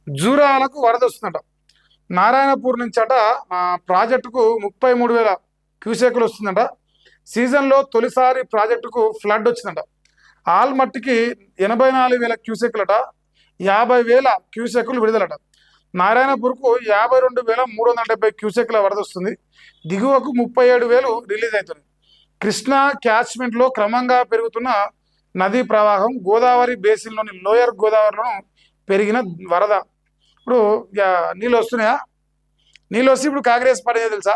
జూరాలకు వరద వస్తుందట. నారాయణపూర్ నుంచి అట ప్రాజెక్టుకు 33,000 క్యూసెక్లు వస్తుందట. సీజన్లో తొలిసారి ప్రాజెక్టుకు ఫ్లడ్ వచ్చిందట. ఆల్మట్టికి 84,000 క్యూసెక్లట, 50,000 క్యూసెక్లు విడుదలట. నారాయణపూర్కు 52,370 క్యూసెక్ల వరద వస్తుంది. దిగువకు 37,000 రిలీజ్ అవుతుంది. కృష్ణా క్యాచ్మెంట్లో క్రమంగా పెరుగుతున్న నదీ ప్రవాహం గోదావరి బేసిన్లోని లోయర్ గోదావరిలో పెరిగిన వరద. ఇప్పుడు నీళ్ళు వస్తున్నాయా? నీళ్ళు వస్తే ఇప్పుడు కాంగ్రెస్ పడేది తెలుసా?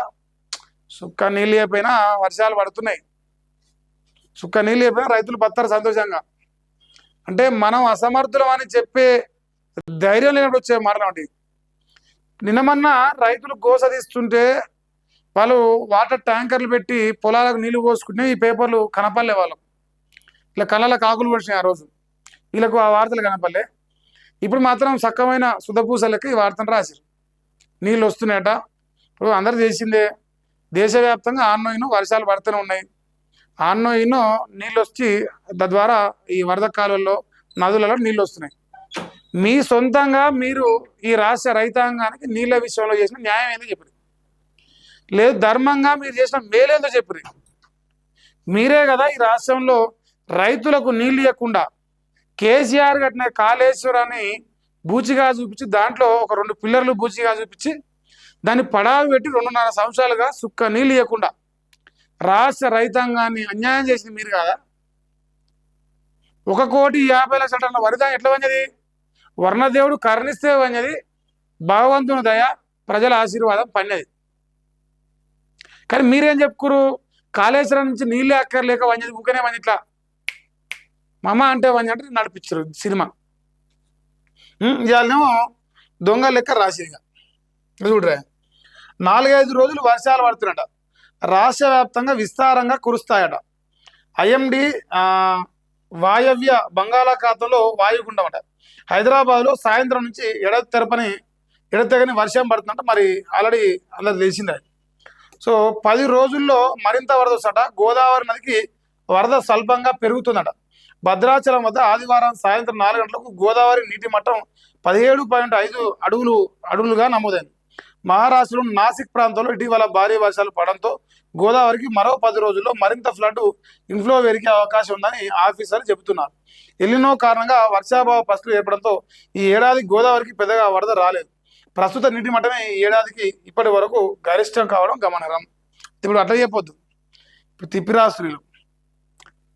సుక్క నీళ్ళు అయిపోయినా వర్షాలు పడుతున్నాయి. సుక్క నీళ్ళు అయిపోయినా రైతులు బతారు సంతోషంగా. అంటే మనం అసమర్థులం అని చెప్పే ధైర్యం లేనప్పుడు వచ్చే మాటలు. నిన్నమన్నా రైతులు గోస తీస్తుంటే వాళ్ళు వాటర్ ట్యాంకర్లు పెట్టి పొలాలకు నీళ్లు పోసుకుంటే ఈ పేపర్లు కనపల్లే వాళ్ళకు. ఇలా కళ్ళకు ఆకులు పడిచినాయి ఆ రోజు. వీళ్ళకు ఆ వార్తలు కనపల్లే. ఇప్పుడు మాత్రం సక్కమైన సుధపూసలకి ఈ వార్తను రాశారు. నీళ్ళు వస్తున్నాయట. ఇప్పుడు అందరూ చేసిందే. దేశవ్యాప్తంగా ఆన్నోయినో వర్షాలు పడుతూనే ఉన్నాయి. ఆన్నోయినో నీళ్ళు వచ్చి తద్వారా ఈ వరద కాలువల్లో నదులలో నీళ్ళు వస్తున్నాయి. మీ సొంతంగా మీరు ఈ రాష్ట్ర రైతాంగానికి నీళ్ళ విషయంలో చేసిన న్యాయం ఏందో చెప్పరు. లేదు ధర్మంగా మీరు చేసిన మేలేందో చెప్పరు. మీరే కదా ఈ రాష్ట్రంలో రైతులకు నీళ్ళు ఇవ్వకుండా కేసీఆర్ కట్టిన కాళేశ్వరాన్ని బూచిగా చూపించి దాంట్లో ఒక 2 పిల్లర్లు బూచిగా చూపించి దాన్ని పడావి పెట్టి 2.5 సంవత్సరాలుగా సుక్క నీళ్ళు ఇవ్వకుండా రాష్ట్ర రైతాంగాన్ని అన్యాయం చేసింది మీరు కాదా? 1,50,00,000 టన్నుల వరిదా ఎట్లా వంజది? వర్ణదేవుడు కరుణిస్తే వంజది. భగవంతుని దయ ప్రజల ఆశీర్వాదం పన్నది. కానీ మీరేం చెప్పుకురు? కాళేశ్వరం నుంచి నీళ్ళే అక్కర్లేక వంజది ఊకనే వంజి ఇట్లా మమ అంటే వంజ అంటే నడిపించరు సినిమా. ఇవాళనేమో దొంగ లెక్క రాసిగా చూడరా. 4-5 రోజులు వర్షాలు పడుతున్నట. రాష్ట్ర వ్యాప్తంగా విస్తారంగా కురుస్తాయట. ఐఎండి వాయవ్య బంగాళాఖాతంలో వాయుగుండం అట. హైదరాబాద్లో సాయంత్రం నుంచి ఎడతెగని వర్షం పడుతుందంట. మరి ఆల్రెడీ అందరు తెలిసిందే. సో 10 రోజుల్లో మరింత వరద వస్తట. గోదావరి నదికి వరద స్వల్పంగా పెరుగుతుందట. భద్రాచలం వద్ద ఆదివారం సాయంత్రం 4 గంటలకు గోదావరి నీటి మట్టం 17.5 అడుగులుగా నమోదైంది. మహారాష్ట్రలోని నాసిక్ ప్రాంతంలో ఇటీవల భారీ వర్షాలు పడడంతో గోదావరికి మరో 10 రోజుల్లో మరింత ఫ్లడ్ ఇన్ఫ్లో పెరిగే అవకాశం ఉందని ఆఫీసర్లు చెబుతున్నారు. ఎల్నినో కారణంగా వర్షాభావ పరిస్థితులు ఏర్పడంతో ఈ ఏడాది గోదావరికి పెద్దగా వరద రాలేదు. ప్రస్తుత నీటి మట్టమే ఈ ఏడాదికి ఇప్పటి వరకు గరిష్టం కావడం గమనార్హం. ఇప్పుడు అట్లా చెప్పొద్దు. ఇప్పుడు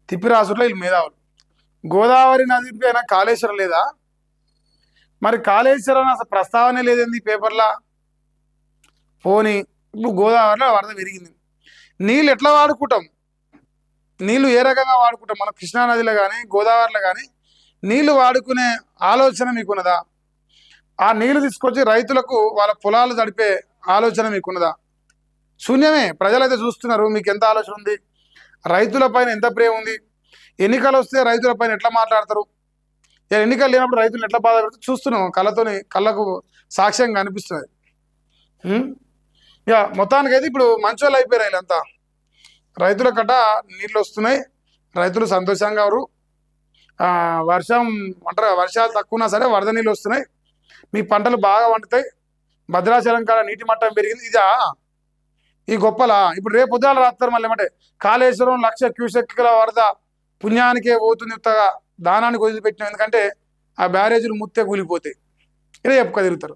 తిప్పిరాసులో వీళ్ళు మేధావులు. గోదావరి నది పైన కాళేశ్వరం లేదా? మరి కాళేశ్వరం అసలు ప్రస్తావనే లేదండి పేపర్లా. పోనీ ఇప్పుడు గోదావరిలో వరద పెరిగింది. నీళ్ళు ఎట్లా వాడుకుంటాం? నీళ్ళు ఏ రకంగా వాడుకుంటాం? మన కృష్ణానదిలో కానీ గోదావరిలో కానీ నీళ్లు వాడుకునే ఆలోచన మీకున్నదా? ఆ నీళ్లు తీసుకొచ్చి రైతులకు వాళ్ళ పొలాలు తడిపే ఆలోచన మీకున్నదా? శూన్యమే. ప్రజలైతే చూస్తున్నారు. మీకు ఎంత ఆలోచన ఉంది? రైతుల పైన ఎంత ప్రేమ ఉంది? ఎన్నికలు వస్తే రైతుల పైన ఎట్లా మాట్లాడతారు? ఎన్నికలు లేనప్పుడు రైతులు ఎట్లా బాధ పెడతారు చూస్తున్నాం. కళ్ళకు సాక్ష్యంగా అనిపిస్తుంది. ఇక మొత్తానికైతే ఇప్పుడు మంచోళ్ళు అయిపోయారు వీళ్ళంతా. రైతుల కట్ట నీళ్ళు వస్తున్నాయి. రైతులు సంతోషంగా ఎవరు వర్షాలు తక్కువన్నా సరే వరద నీళ్ళు వస్తున్నాయి. మీ పంటలు బాగా వండుతాయి. భద్రాచలం కాడ నీటి మట్టం పెరిగింది. ఈ గొప్పలా ఇప్పుడు రేపు పొద్దున రాస్తారు మళ్ళీ ఏమంటే కాళేశ్వరం 1,00,000 క్యూసెక్ల వరద పుణ్యానికే పోతుంది. ఉత్తగా దానానికి వదిలిపెట్టినాం. ఎందుకంటే ఆ బ్యారేజీలు ముత్తే కూలిపోతాయి. ఇలా చెప్పుకోగలుగుతారు.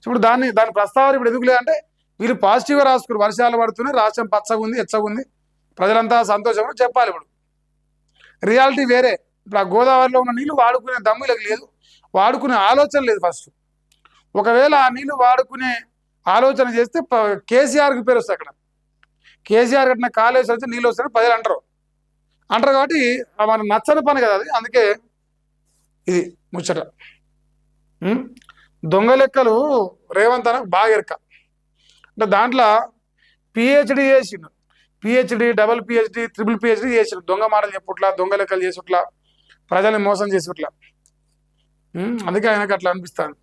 ఇప్పుడు దాని ప్రస్తావన ఇప్పుడు ఎందుకు లేదంటే వీళ్ళు పాజిటివ్గా రాసుకున్నారు. వర్షాలు పడుతున్నాయి, రాష్ట్రం పచ్చగా ఉంది, ఎచ్చగా ఉంది, ప్రజలంతా సంతోషంగా చెప్పాలి. ఇప్పుడు రియాలిటీ వేరే. ఇప్పుడు ఆ గోదావరిలో ఉన్న నీళ్ళు వాడుకునే దమ్ములకు లేదు, వాడుకునే ఆలోచన లేదు. ఫస్ట్ ఒకవేళ ఆ నీళ్ళు వాడుకునే ఆలోచన చేస్తే కేసీఆర్కి పేరు వస్తుంది. అక్కడ కేసీఆర్ కట్టిన కాళేశ్వరం వచ్చి నీళ్ళు వస్తాయని ప్రజలు అంటారు కాబట్టి మనకు నచ్చని పని కదా అది. అందుకే ఇది ముచ్చట. దొంగ లెక్కలు రేవంత్ అన్న బాగా ఎరక. అంటే దాంట్లో పిహెచ్డి చేసిండు. PhD, double PhD, triple PhD చేసిండు. దొంగ మాటలు చెప్పుట్లా, దొంగ లెక్కలు చేసుట్లా, ప్రజల్ని మోసం చేసుట్లా. అందుకే ఆయనకు అట్లా అనిపిస్తాను.